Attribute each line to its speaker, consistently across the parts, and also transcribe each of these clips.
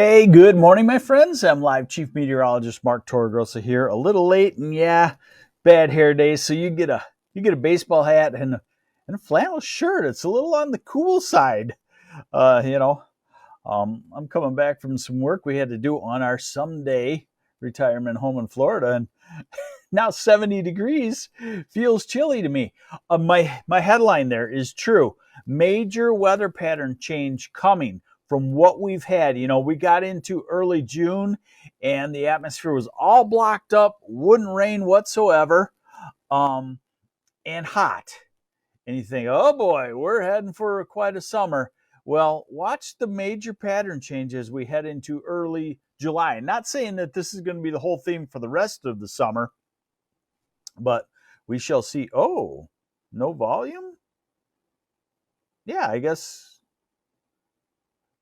Speaker 1: Hey, good morning, my friends. I'm live Chief Meteorologist Mark Torregrossa here. A little late, and yeah, bad hair day. So you get a baseball hat and a flannel shirt. It's a little on the cool side, uh, you know. I'm coming back from some work we had to do on our someday retirement home in Florida, and now 70 degrees feels chilly to me. My headline there is true. Major weather pattern change coming from what we've had. We got into early June and the atmosphere was all blocked up, wouldn't rain whatsoever, um, and hot. And you think, oh boy, we're heading for quite a summer. Well, watch the major pattern change as we head into early July. Not saying that this is going to be the whole theme for the rest of the summer, but we shall see. Oh, no volume? Yeah, I guess.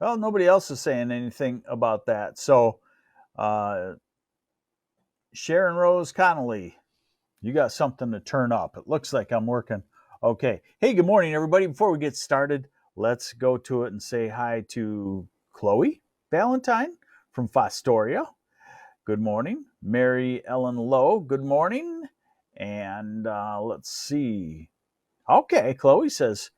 Speaker 1: Well, nobody else is saying anything about that. So, uh, Sharon Rose Connolly, you got something to turn up. It looks like I'm working. Okay. Hey, good morning, everybody. Before we get started, let's go to it and say hi to Chloe Valentine from Fostoria. Good morning. Mary Ellen Lowe, good morning. And let's see. Okay, Chloe says,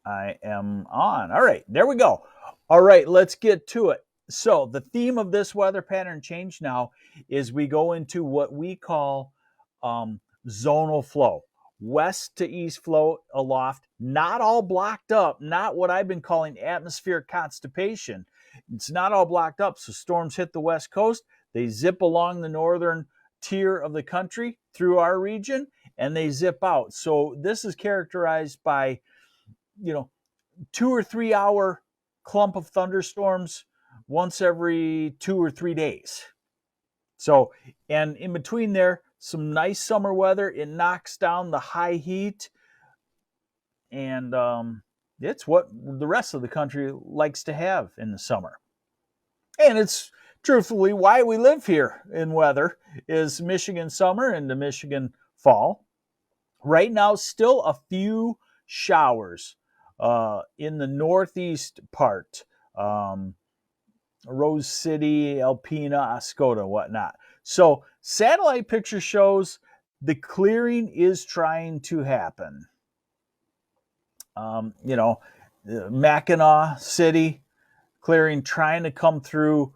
Speaker 1: I am on. All right, there we go. All right, let's get to it. So the theme of this weather pattern change now is we go into what we call zonal flow. West to east flow aloft, not all blocked up, not what I've been calling atmospheric constipation. It's not all blocked up. So storms hit the west coast, they zip along the northern tier of the country through our region, and they zip out. So this is characterized by 2 or 3 hour clump of thunderstorms once every 2 or 3 days. So, and in between there, some nice summer weather. It knocks down the high heat, and it's what the rest of the country likes to have in the summer. And it's truthfully why we live here in weather is Michigan summer and the Michigan fall. Right now, still a few showers in the northeast part, Rose City, Alpena, Oscoda, whatnot. So satellite picture shows the clearing is trying to happen. Mackinac City clearing, trying to come through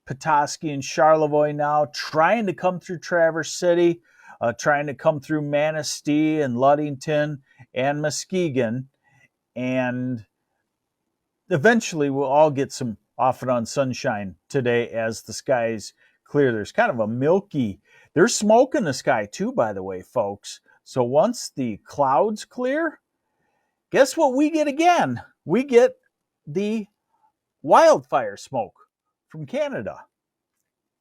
Speaker 1: Petoskey and Charlevoix now, trying to come through Traverse City, trying to come through Manistee and Ludington and Muskegon. And eventually we'll all get some off and on sunshine today as the skies clear. There's kind of a milky, there's smoke in the sky too, by the way, folks. So once the clouds clear, guess what we get again? We get the wildfire smoke from Canada.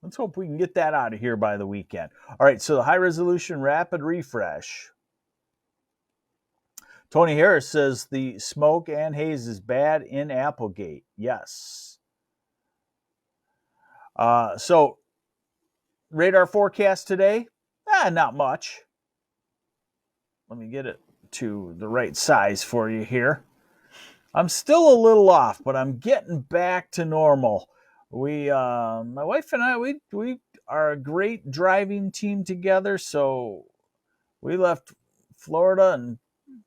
Speaker 1: Let's hope we can get that out of here by the weekend. All right, so the high resolution rapid refresh. Tony Harris says the smoke and haze is bad in Applegate. Yes. So radar forecast today, not much. Let me get it to the right size for you here. I'm still a little off, but I'm getting back to normal. My wife and I, we are a great driving team together. So we left Florida, and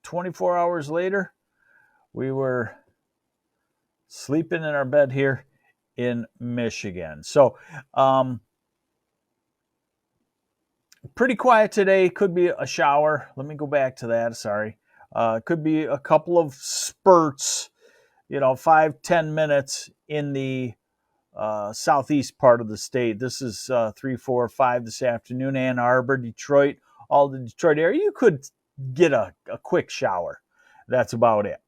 Speaker 1: 24 hours later, we were sleeping in our bed here in Michigan. So, pretty quiet today. Could be a shower. Let me go back to that. Sorry. Could be a couple of spurts, 5-10 minutes in the southeast part of the state. This is 3, 4, 5 this afternoon. Ann Arbor, Detroit, all the Detroit area. You could get a quick shower. That's about it.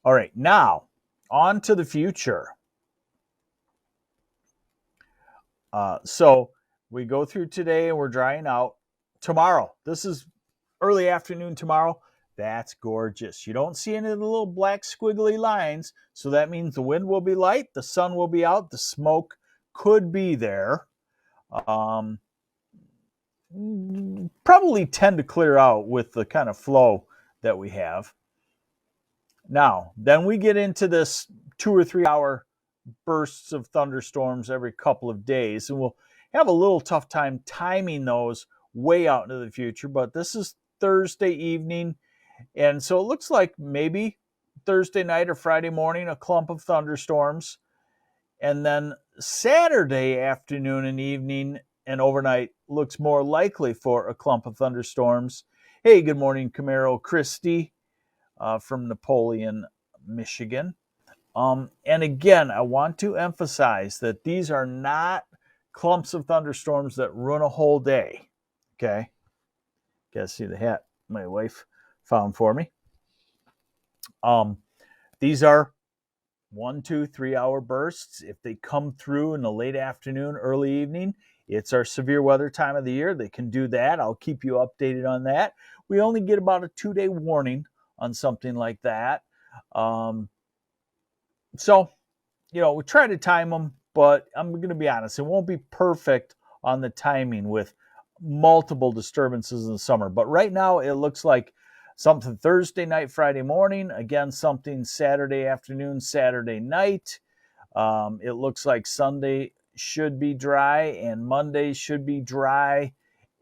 Speaker 1: All right, now on to the future. So we go through today and we're drying out. Tomorrow, this is early afternoon tomorrow. That's gorgeous. You don't see any of the little black squiggly lines. So that means the wind will be light, the sun will be out, the smoke could be there. Probably tend to clear out with the kind of flow that we have. Now, then we get into this 2 or 3 hour bursts of thunderstorms every couple of days, and we'll have a little tough time timing those way out into the future. But this is Thursday evening, and so it looks like maybe Thursday night or Friday morning, a clump of thunderstorms. And then Saturday afternoon and evening and overnight looks more likely for a clump of thunderstorms. Hey, good morning, Camaro Christie from Napoleon, Michigan. And again, I want to emphasize that these are not clumps of thunderstorms that run a whole day. Okay. Guys, see the hat my wife found for me. These are 1, 2, 3 hour bursts. If they come through in the late afternoon, early evening, it's our severe weather time of the year. They can do that. I'll keep you updated on that. We only get about a 2-day warning on something like that. So, we try to time them, but I'm going to be honest, it won't be perfect on the timing with multiple disturbances in the summer. But right now, it looks like something Thursday night, Friday morning. Again, something Saturday afternoon, Saturday night. It looks like Sunday should be dry and Monday should be dry.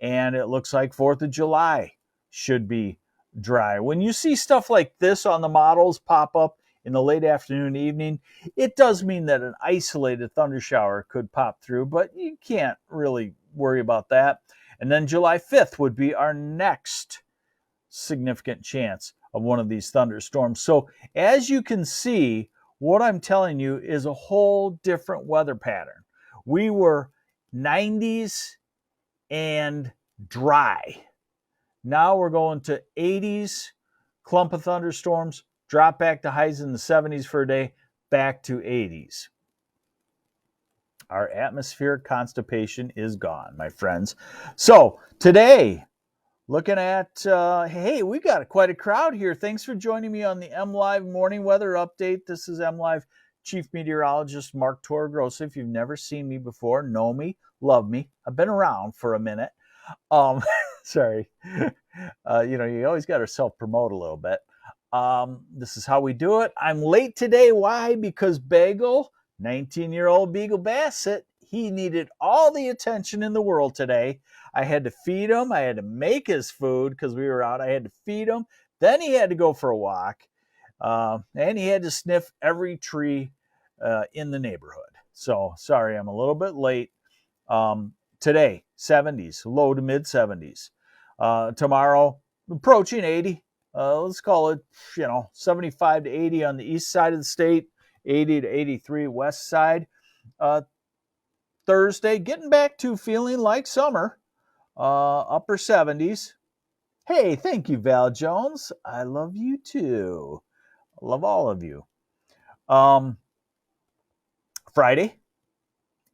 Speaker 1: And it looks like 4th of July should be dry. When you see stuff like this on the models pop up in the late afternoon, evening, it does mean that an isolated thunder shower could pop through, but you can't really worry about that. And then July 5th would be our next significant chance of one of these thunderstorms. So as you can see, what I'm telling you is a whole different weather pattern. We were 90s and dry. Now we're going to 80s, clump of thunderstorms, drop back to highs in the 70s for a day, back to 80s. Our atmospheric constipation is gone, my friends. So today, looking at, hey, we got quite a crowd here. Thanks for joining me on the MLive Morning Weather Update. This is MLive Chief Meteorologist Mark Torregrossa. If you've never seen me before, know me, love me. I've been around for a minute. Sorry. You always got to self-promote a little bit. This is how we do it. I'm late today. Why? Because Bagel, 19-year-old Beagle Basset, he needed all the attention in the world today. I had to feed him. I had to make his food because we were out. I had to feed him. Then he had to go for a walk. And he had to sniff every tree in the neighborhood. So, sorry, I'm a little bit late. Today, 70s, low to mid 70s. Tomorrow, approaching 80. Let's call it, 75 to 80 on the east side of the state, 80 to 83 west side. Thursday, getting back to feeling like summer, upper 70s. Hey, thank you, Val Jones. I love you too. I love all of you. Friday,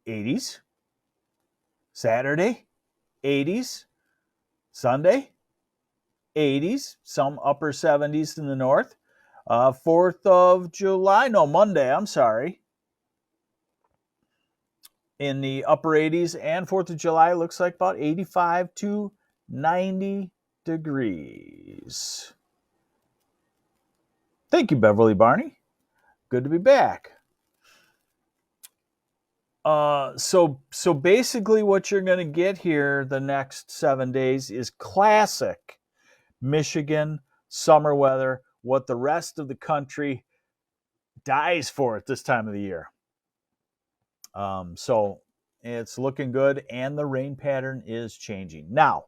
Speaker 1: 80s. Saturday, 80s. Sunday, 80s. Some upper 70s in the north. 4th of July, Monday, I'm sorry. In the upper 80s, and 4th of July looks like about 85 to 90 degrees. Thank you, Beverly Barney. Good to be back. So basically what you're going to get here the next 7 days is classic Michigan summer weather, what the rest of the country dies for at this time of the year. So it's looking good, and the rain pattern is changing. Now,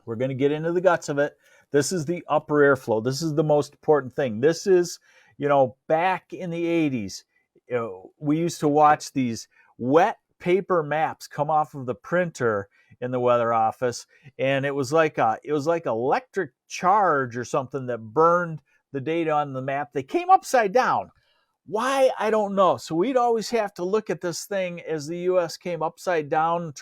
Speaker 1: we're going to get into the guts of it. This is the upper airflow. This is the most important thing. This is, back in the 80s, we used to watch these wet paper maps come off of the printer in the weather office, and it was like electric charge or something that burned the data on the map. They came upside down. Why? I don't know. So we'd always have to look at this thing as the U.S. came upside down,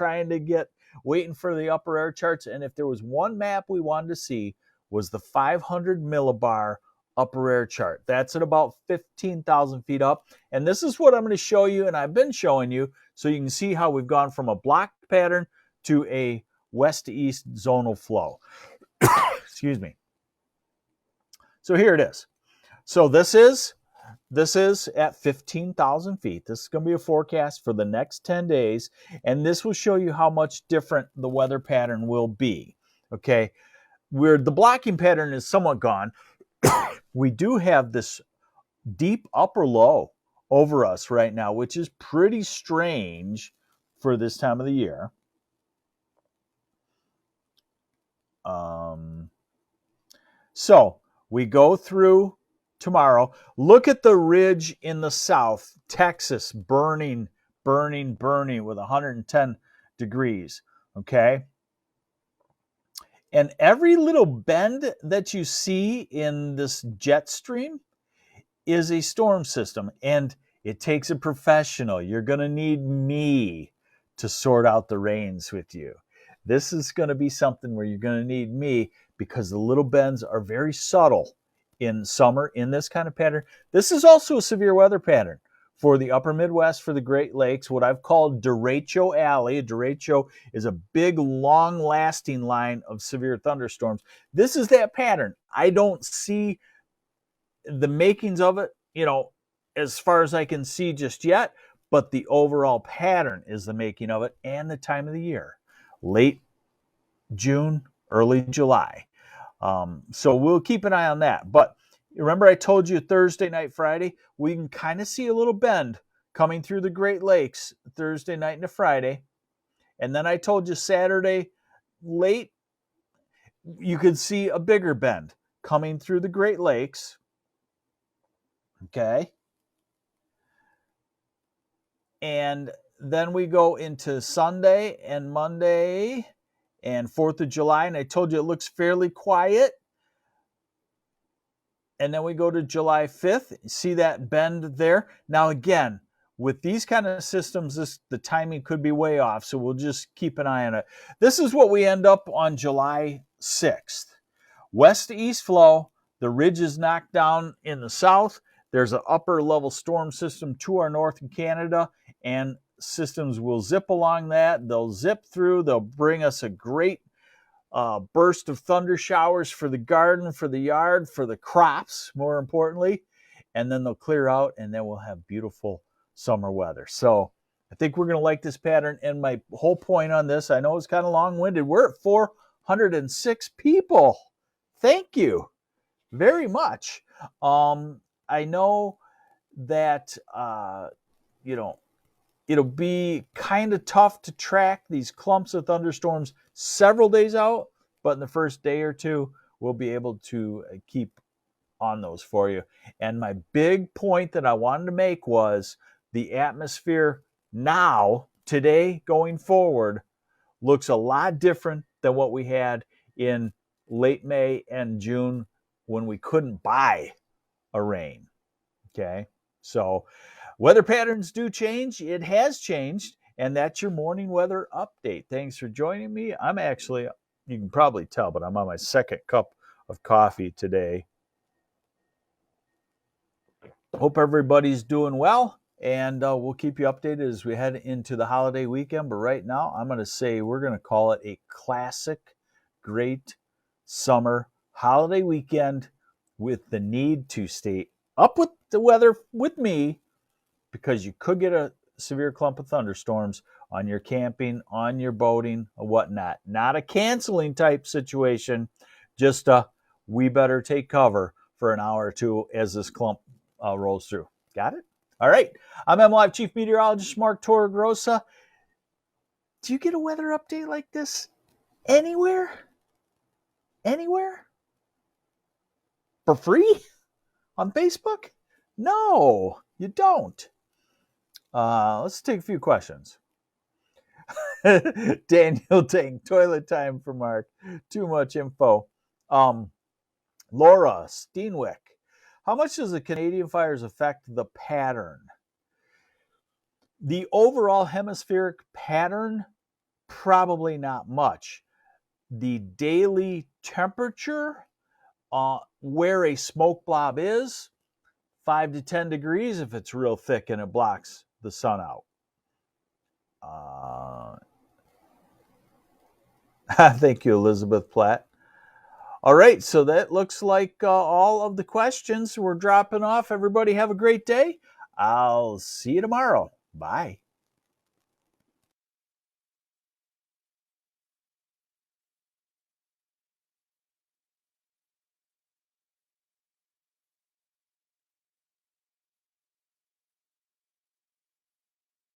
Speaker 1: waiting for the upper air charts. And if there was one map we wanted to see, was the 500 millibar upper air chart. That's at about 15,000 feet up. And this is what I'm going to show you, and I've been showing you, so you can see how we've gone from a block pattern to a west to east zonal flow. Excuse me. So here it is. So this is at 15,000 feet. This is going to be a forecast for the next 10 days, and this will show you how much different the weather pattern will be. Okay, where the blocking pattern is somewhat gone, we do have this deep upper low over us right now, which is pretty strange for this time of the year. So we go through tomorrow. Look at the ridge in the south, Texas, burning with 110 degrees. Okay. And every little bend that you see in this jet stream is a storm system, and it takes a professional. You're going to need me to sort out the rains with you. This is going to be something where you're going to need me, because the little bends are very subtle in summer in this kind of pattern. This is also a severe weather pattern for the upper Midwest, for the Great Lakes, what I've called derecho alley. A derecho is a big, long-lasting line of severe thunderstorms. This is that pattern. I don't see the makings of it, as far as I can see just yet, but the overall pattern is the making of it, and the time of the year, late June, early July. So we'll keep an eye on that. But remember, I told you Thursday night, Friday, we can kind of see a little bend coming through the Great Lakes Thursday night into Friday. And then I told you Saturday late, you could see a bigger bend coming through the Great Lakes. Okay. And then we go into Sunday and Monday and 4th of July. And I told you it looks fairly quiet. And then we go to July 5th. See that bend there? Now, again, with these kind of systems, the timing could be way off. So we'll just keep an eye on it. This is what we end up on July 6th. West to east flow. The ridge is knocked down in the south. There's an upper level storm system to our north in Canada, and systems will zip along that. They'll zip through. They'll bring us a great burst of thunder showers for the garden, for the yard, for the crops, more importantly. And then they'll clear out, and then we'll have beautiful summer weather. So I think we're going to like this pattern. And my whole point on this, I know it's kind of long-winded. We're at 406 people. Thank you very much. I know that, it'll be kind of tough to track these clumps of thunderstorms several days out, but in the first day or two, we'll be able to keep on those for you. And my big point that I wanted to make was the atmosphere now, today, going forward, looks a lot different than what we had in late May and June when we couldn't buy a rain. Okay, so weather patterns do change. It has changed, and that's your morning weather update. Thanks for joining me. I'm actually, you can probably tell, but I'm on my second cup of coffee today. Hope everybody's doing well, and we'll keep you updated as we head into the holiday weekend. But right now, I'm going to say we're going to call it a classic, great summer holiday weekend with the need to stay up with the weather with me, because you could get a severe clump of thunderstorms on your camping, on your boating, or whatnot. Not a canceling type situation, just we better take cover for an hour or two as this clump rolls through. Got it? All right. I'm MLive Chief Meteorologist Mark Torregrossa. Do you get a weather update like this anywhere? Anywhere? For free? On Facebook? No, you don't. Let's take a few questions. Daniel Tang, toilet time for Mark. Too much info. Laura Steenwick, how much does the Canadian fires affect the pattern? The overall hemispheric pattern, probably not much. The daily temperature, where a smoke blob is, 5 to 10 degrees if it's real thick and it blocks the sun out. Thank you, Elizabeth Platt. All right, so that looks like all of the questions we're dropping off. Everybody have a great day. I'll see you tomorrow. Bye.